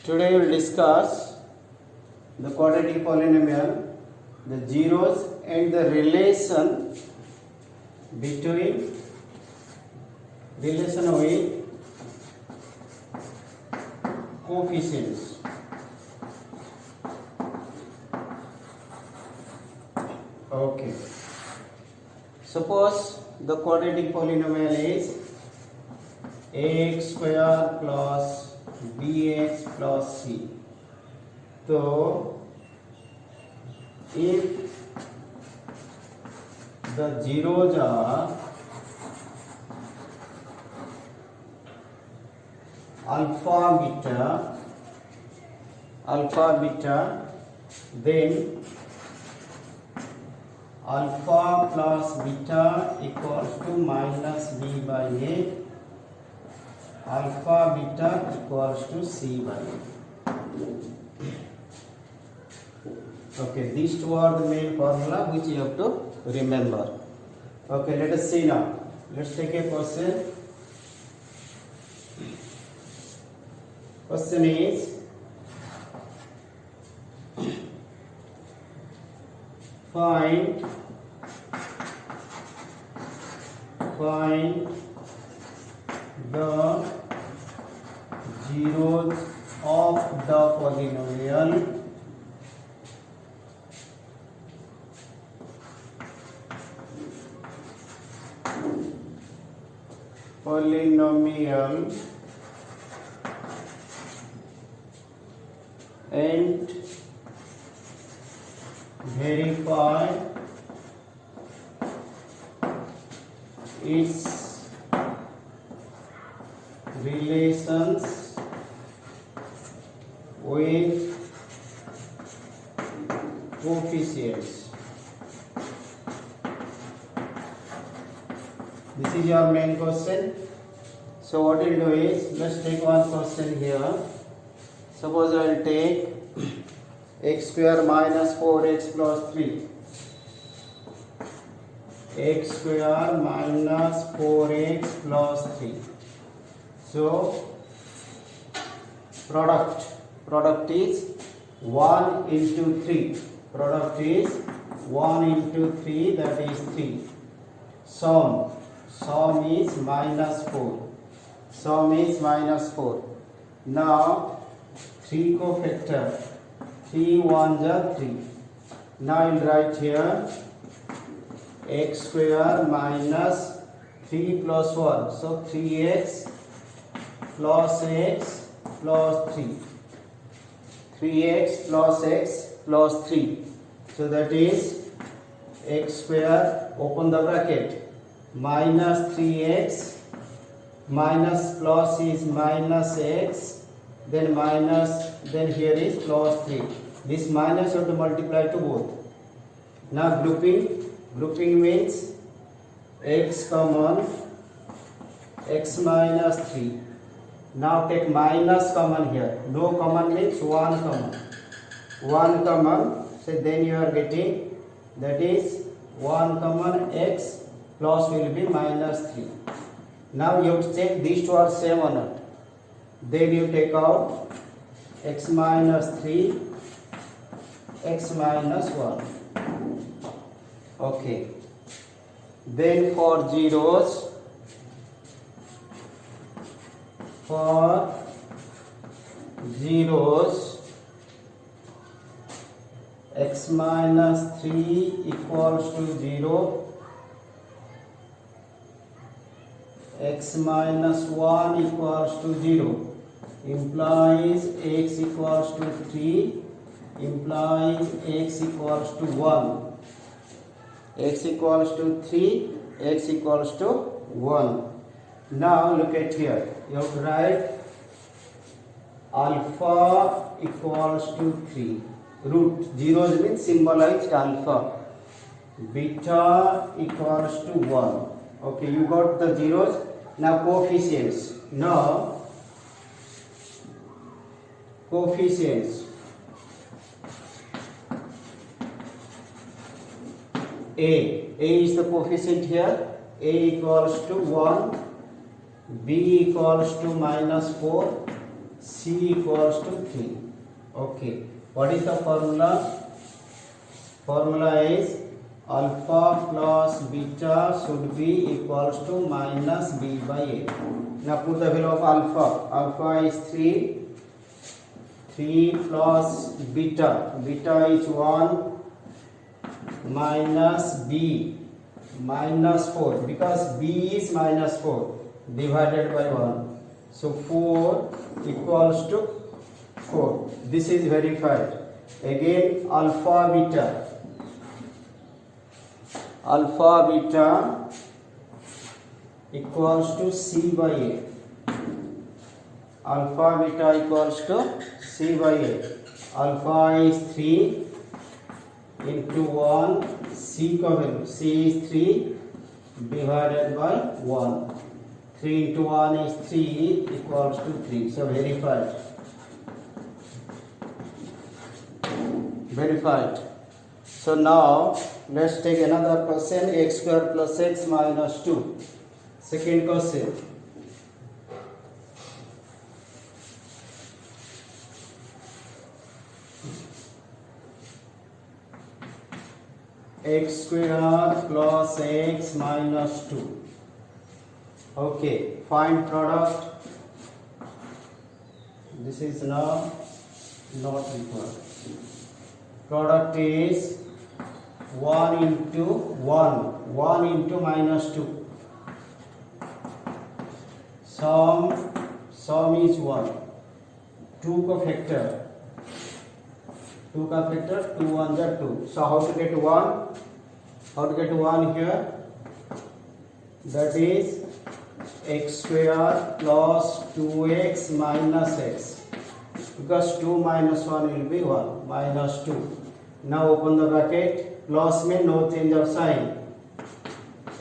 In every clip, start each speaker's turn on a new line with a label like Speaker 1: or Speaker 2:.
Speaker 1: Today we will discuss the quadratic polynomial, the zeros and the relation between with coefficients. Okay. Suppose the quadratic polynomial is ax square plus bx plus c. So, if the zeros are alpha beta, then alpha plus beta equals to minus b by a, alpha beta equals to c by a. Okay, these two are the main formula which you have to remember. Okay, let us see now. Let's take a question. Question is find the zeros of the polynomial and verify its relations with coefficients. This is your main question. So what we'll do is, let's take one question here. Suppose I will take x square minus 4x plus 3. X square minus 4x plus 3. So product is 1 into 3. Product is 1 into 3, that is 3. Sum is minus 4. Sum is minus 4. Now 3 cofactor. 3 1s are 3. Now I will write here x square minus 3 plus 1. So 3x plus x plus 3. 3x plus x plus 3. So that is x square, open the bracket, minus 3x, minus plus is minus x, then minus, then here is plus 3. This minus have to multiply to both. Now grouping means x common, x minus 3. Now take minus common here. No common means 1 common. 1 common, so then you are getting, that is 1 common, x plus will be minus 3. Now you have to check these two are same or not. Then you take out x minus 3, x minus 1. Okay. Then for zeros, x minus 3 equals to 0, x minus 1 equals to 0, implies x equals to 3, implies x equals to 1, x equals to 3, x equals to 1. Now look at here, you have to write alpha equals to 3. Root zeros means symbolized alpha. Beta equals to 1. Okay, you got the zeros. Now coefficients. Now coefficients. A is the coefficient here. A equals to 1, B equals to -4, C equals to 3. Okay, what is the formula? Formula is alpha plus beta should be equals to minus b by a. Now put the value of alpha. Alpha is 3. 3 plus beta. Beta is 1 minus b minus 4, because b is minus 4 divided by 1. So 4 equals to 4. This is verified. Again alpha beta. Alpha beta equals to C by A. Alpha beta equals to C by A. Alpha is 3 into 1. C का value C is 3 divided by 1. 3 into 1 is 3 equals to 3. So verified. Verified. So now let's take another question. X square plus x minus 2. Second question. X square plus x minus 2. Okay, find product. This is now not required. Product is 1 into 1. 1 into minus 2. Sum is 1. 2 का factor. 2 का factor 2 1 are 2. So how to get 1? How to get 1 here? That is x square plus 2x minus x. Because 2 minus 1 will be 1. Minus 2. Now open the bracket. Plus में no change of sign.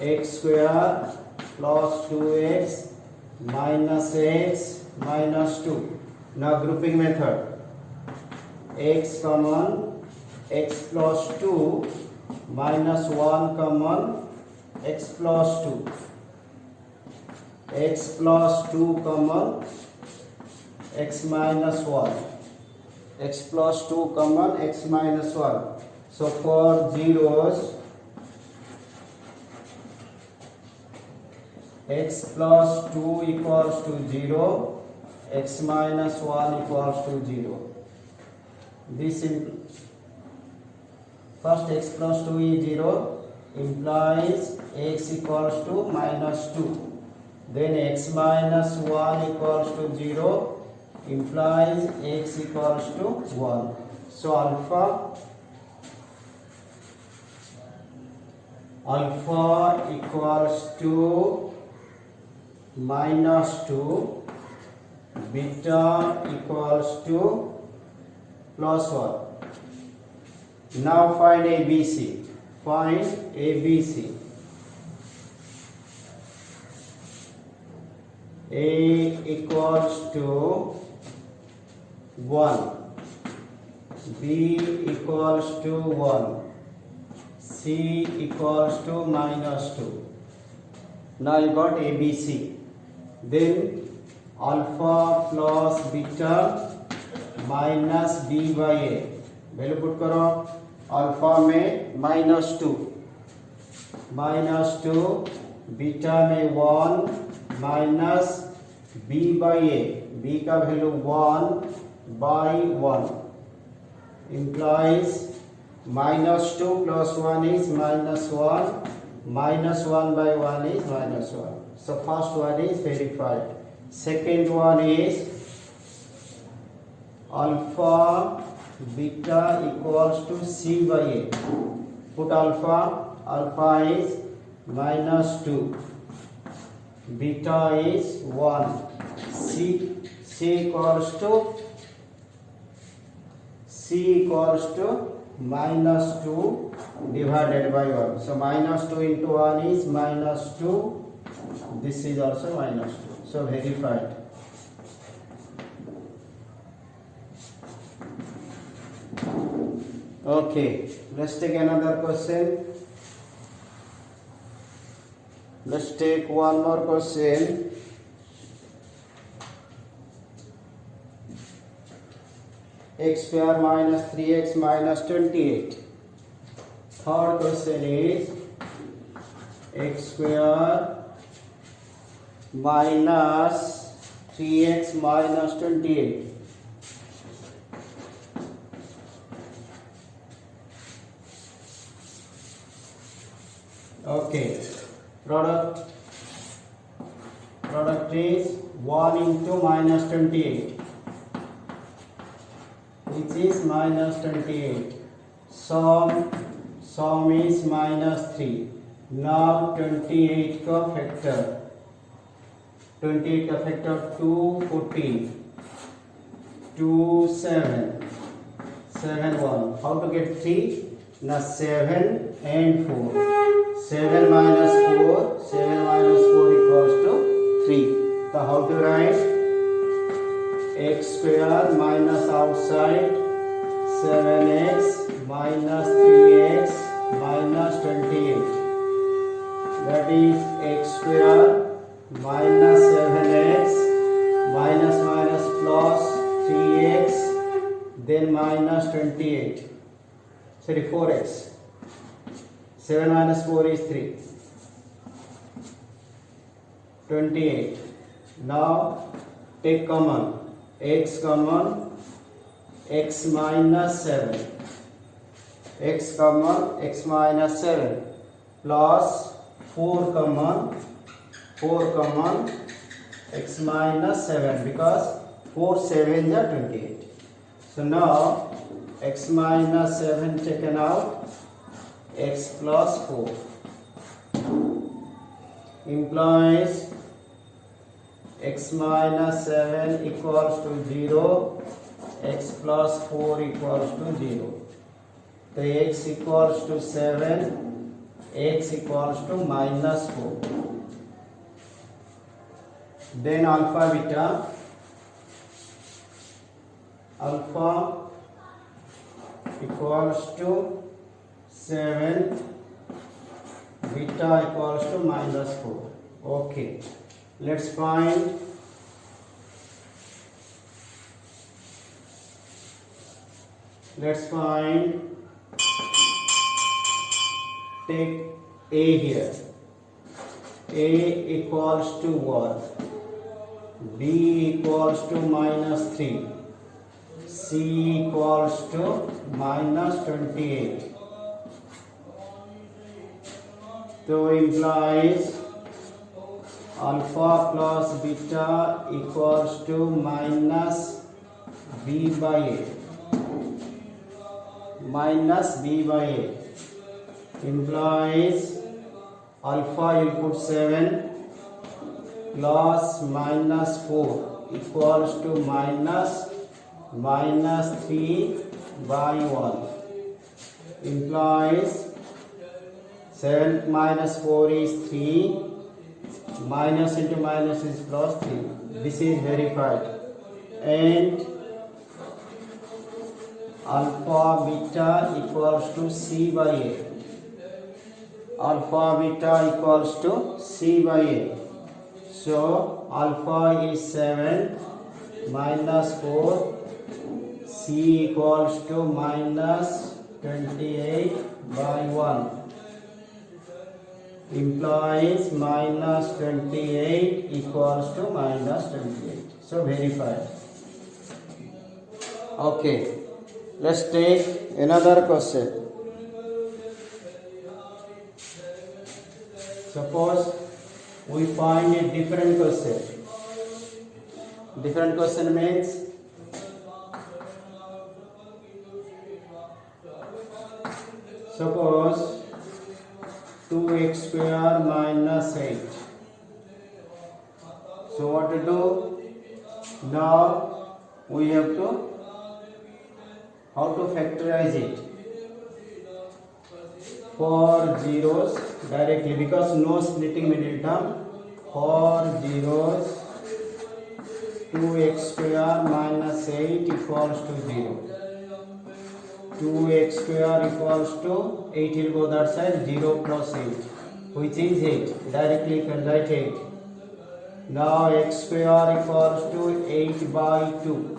Speaker 1: X square plus 2x minus x minus 2. Now grouping method. X common, x plus 2 minus 1 common, x plus 2. X plus 2 common, x minus 1. X plus 2 common, x minus 1. So for zeros, x plus 2 equals to 0, x minus 1 equals to 0. This first x plus 2 is 0 implies x equals to minus 2. Then x minus 1 equals to 0 implies x equals to 1. So alpha equals to minus 2, beta equals to plus 1. Now find ABC. Find ABC. A equals to 1, B equals to 1, C equals to minus 2. Now you got ABC. Then alpha plus beta minus B by A. Value put करो. Alpha में minus 2, beta में 1 minus B by A. B का value 1 by 1 implies minus 2 plus 1 is minus 1, minus 1 by 1 is minus 1. So first one is verified. Second one is alpha beta equals to C by A. Put alpha is minus 2, beta is 1, C equals to minus 2 divided by 1. So minus 2 into 1 is minus 2. This is also minus 2. So verified. Okay, let's take another question. Let's take one more question. x square minus 3x minus 28. Third question is x square minus 3x minus 28. Okay, product is 1 into minus 28, which is minus 28. Sum is minus 3. Now 28 का factor 2 14 2 7 7 1. How to get 3? Now 7 and 4. 7 minus 4 equals to 3. So how to write? X square minus outside 7x minus 3x minus 28. That is x square minus 7x minus plus 3x then minus 28. Sorry, 4x. 7 minus 4 is 3. 28. Now take common. X common. X minus 7. X common. X minus 7. Plus 4 common. 4 common. X minus 7. Because 4 7s are 28. So now x minus 7 taken out. X plus 4 implies x minus 7 equals to 0, x plus 4 equals to 0. So x equals to 7, x equals to minus 4. Then alpha equals to 7, beta equals to minus 4. Okay, let's find take a here. A equals to what? B equals to minus 3. C equals to minus 28. So implies alpha plus beta equals to minus b by a. Minus b by a implies alpha you put 7 plus minus 4 equals to minus 3 by 1 implies 7 minus 4 is 3, minus into minus is plus 3. This is verified. And alpha beta equals to C by A. Alpha beta equals to C by A. So alpha is 7 minus 4, C equals to minus 28 by 1. Implies minus 28 equals to minus 28. So verified. Okay, let's take another question. Suppose we find a different question. Different question means suppose 2x square minus 8. So what to do? Now we have to how to factorize it? 4 zeros directly because no splitting middle term. 4 zeros 2x square minus 8 equals to 0. 2x square equals to 8 will go that side, 0 plus 8 which is 8. Directly you can write 8. Now x square equals to 8 by 2.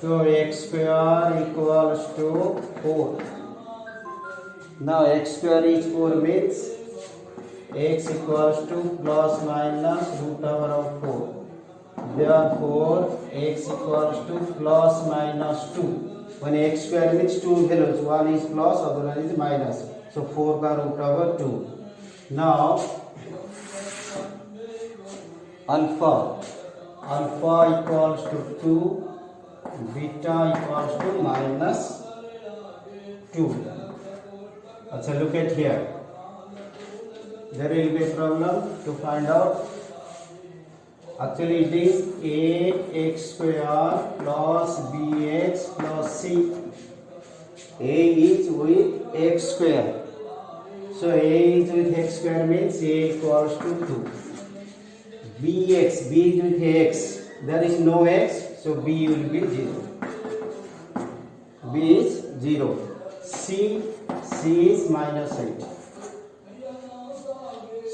Speaker 1: So x square equals to 4. Now x square is 4 means x equals to plus minus root over of 4. Therefore x equals to plus minus 2. When x square means 2 values, one is plus, other one is minus. So 4 का root over 2. Now alpha equals to 2, beta equals to minus 2. अच्छा, look at here. There will be a problem to find out. Actually it is ax square plus bx plus c. A is with x square. So a is with x square means a equals to 2. B is with x. There is no x, so b will be 0. B is 0. C is minus 8.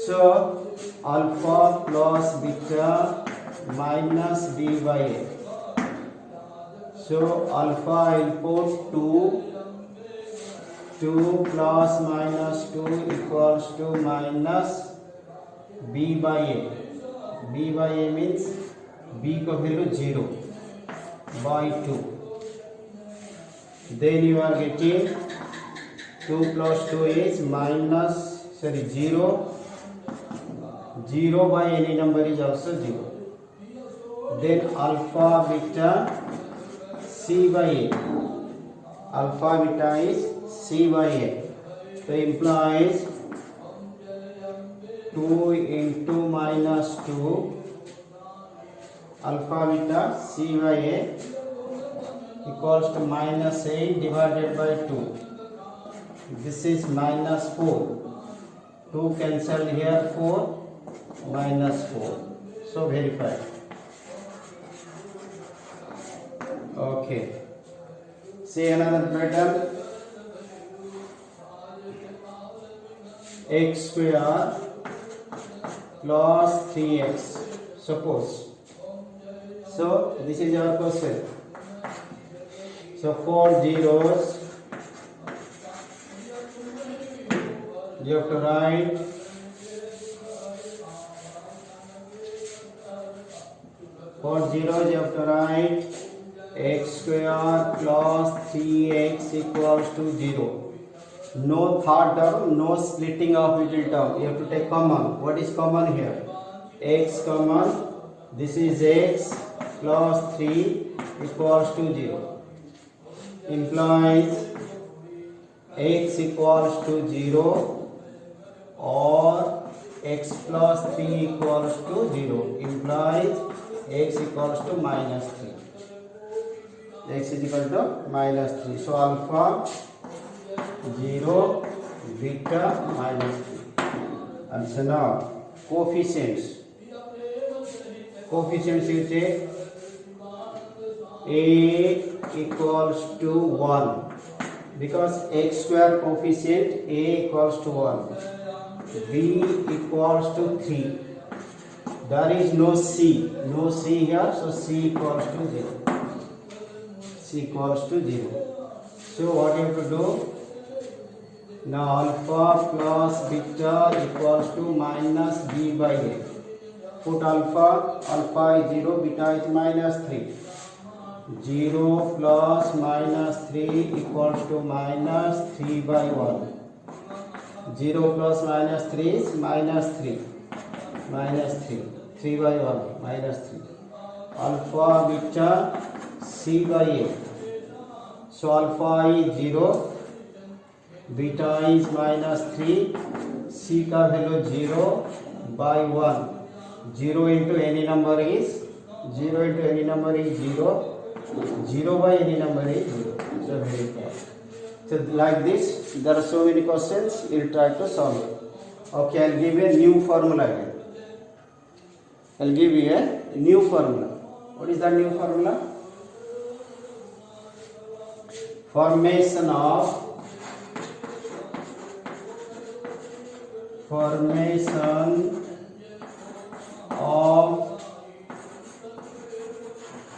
Speaker 1: So alpha plus beta minus b by a. So alpha input 2 plus minus 2 equals to minus b by a. B by a means b का value 0 by 2. Then you are getting 2 plus 2 is minus 0. 0 by any number is also 0. Then alpha beta c by a. Alpha beta is c by a. So implies 2 into minus 2 alpha beta c by a equals to minus 8 divided by 2. This is minus 4. 2 cancelled here, 4 minus 4. So verify. Okay. See another pattern. X square plus 3x. Suppose. So this is our question. So 4 zeros. You have to write 4 zeros. You have to write x square plus 3x equals to 0. No third term, no splitting of middle term. You have to take common. What is common here? X common. This is x plus 3 equals to 0. Implies x equals to 0 or x plus 3 equals to 0. Implies x equals to minus 3. X is equal to minus 3. So alpha 0, beta minus 3. And so now coefficients. Coefficients you take a equals to 1 because x square coefficient a equals to 1. B equals to 3. There is no c. No c here, so c equals to 0. C equals to 0. So what you have to do? Now alpha plus beta equals to minus b by a. Put alpha is 0, beta is minus 3. 0 plus minus 3 equals to minus 3 by 1. 0 plus minus 3 is minus 3. Minus 3. 3 by 1 minus 3. Alpha beta c by a. So alpha is 0, beta is minus 3, c का value 0 by 1. 0 into any number is 0 by any number is 0. So verify. So like this, there are so many questions. You'll try to solve it. Okay, I'll give you a new formula again. I'll give you a new formula. What is that new formula? Formation of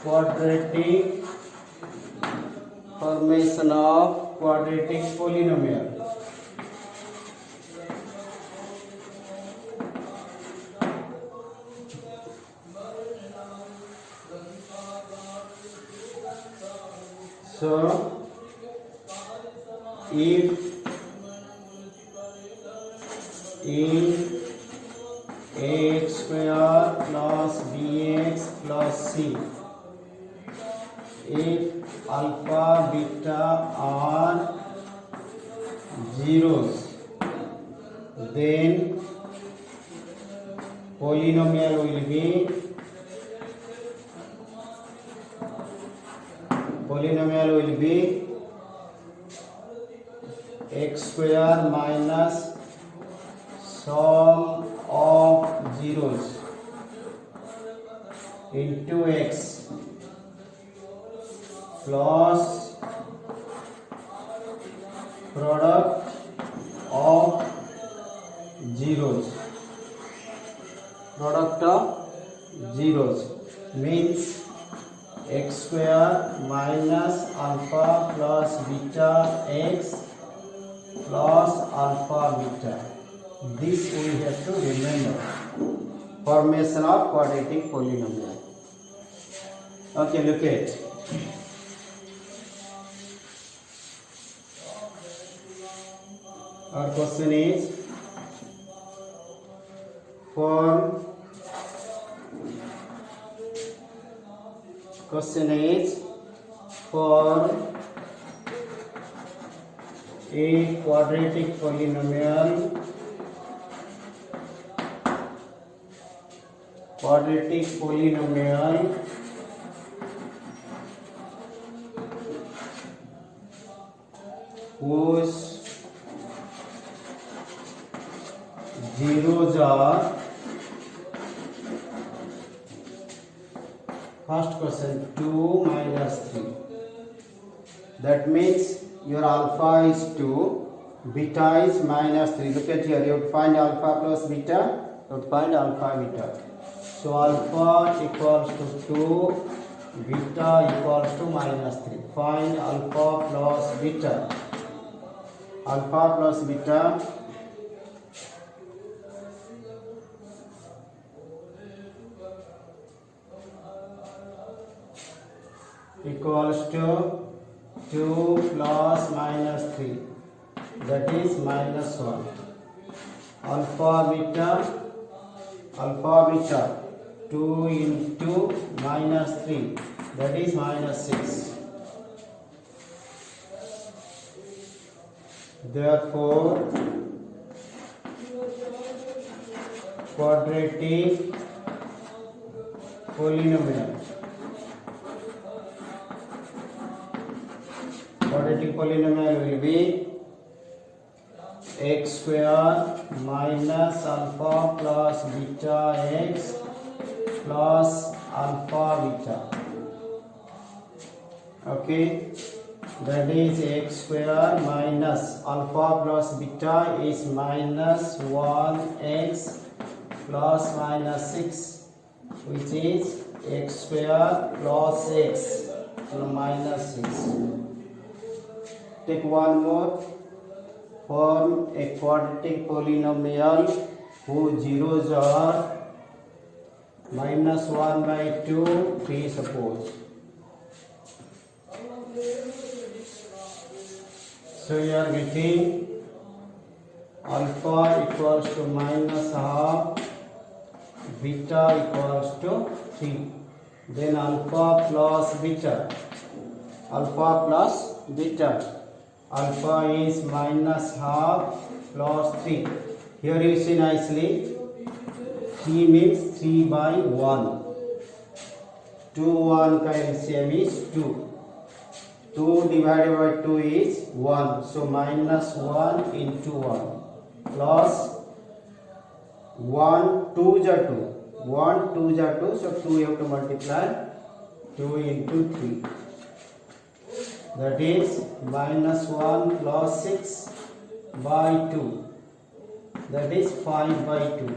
Speaker 1: quadratic formation of quadratic polynomial. So if in ax square plus bx plus c, if alpha beta are zeros, then polynomial will be x square minus sum of zeros into x plus product of zeros. Product of zeros means x square minus alpha plus beta x plus alpha beta. This we have to remember. Formation of quadratic polynomial. Okay, look at. Our question is form a quadratic polynomial whose zeros are, first question, 2 minus 3. That means your alpha is 2, beta is minus 3. Look at here, you would find alpha plus beta, you would find alpha beta. So alpha equals to 2, beta equals to minus 3. Find alpha plus beta. Alpha plus beta equals to 2 plus minus 3, that is minus 1. Alpha beta 2 into minus 3, that is minus 6. Therefore quadratic polynomial will be x square minus alpha plus beta x plus alpha beta. Okay, that is x square minus alpha plus beta is minus 1x plus minus 6, which is x square plus x minus 6. Take one more. Form a quadratic polynomial whose zeros are minus 1 by 2, 3 suppose. So you are getting alpha equals to minus half, beta equals to 3. Then alpha plus beta. Alpha is minus half plus 3. Here you see nicely, 3 means 3 by 1. 2 1 का LCM is 2. 2 divided by 2 is 1. So minus 1 into 1 plus 1 2 ja 2. 1 2 ja 2. So 2 you have to multiply 2 into 3. That is minus 1 plus 6 by 2. That is 5 by 2.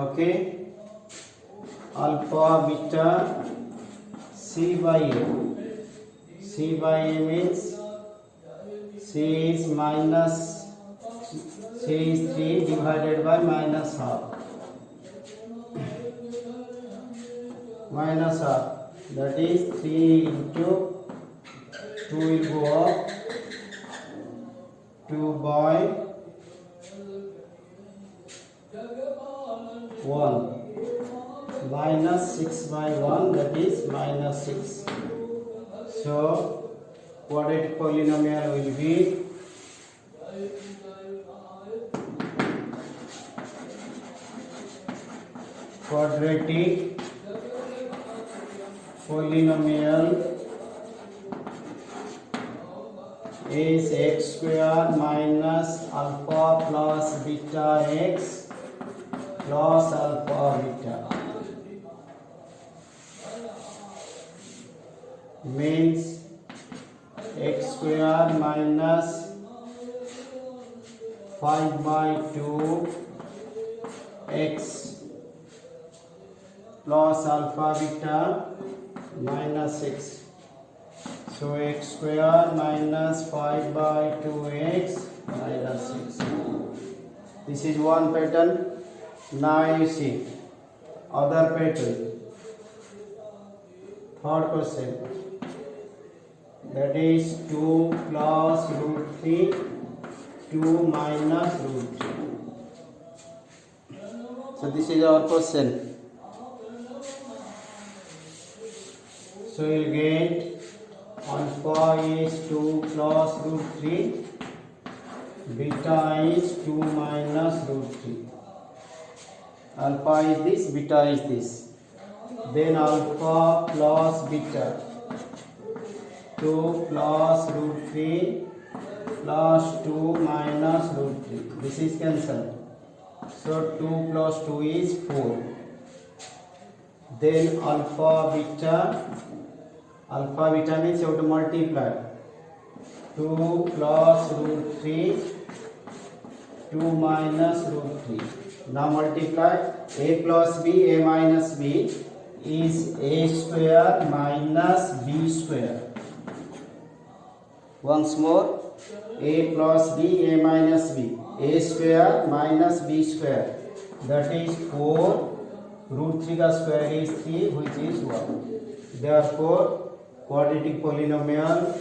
Speaker 1: Okay. Alpha beta c by a. C by A means C is 3 divided by minus half. Minus half. That is 3 into 2 will go up. 2 by 1 minus 6 by 1, that is minus 6. So quadratic polynomial will be is x square minus alpha plus beta x plus alpha beta, means x square minus 5 by 2 x plus alpha beta minus 6. So x square minus 5 by 2x minus 6. This is one pattern. Now you see other pattern. Third question, that is 2 plus root 3, 2 minus root 3. So this is our question. So you get alpha is 2 plus root 3, beta is 2 minus root 3. Alpha is this, beta is this. Then alpha plus beta, 2 plus root 3 plus 2 minus root 3. This is cancelled. So 2 plus 2 is 4. Then alpha beta means you have to multiply. 2 plus root 3, 2 minus root 3. Now multiply. A plus b, a minus b is a square minus b square. Once more, a plus b, a minus b, a square minus b square, that is 4. Root 3 का square is 3, which is 1. Therefore quadratic polynomial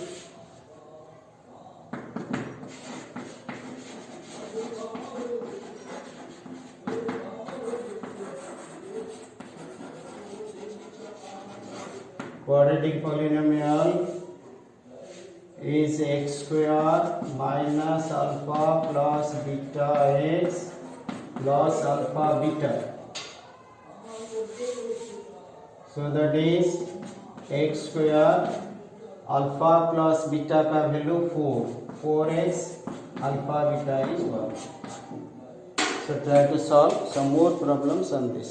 Speaker 1: is x square minus alpha plus beta x plus alpha beta. So that is x square, alpha plus beta का value 4, 4x, alpha beta is 1. So try to solve some more problems on this.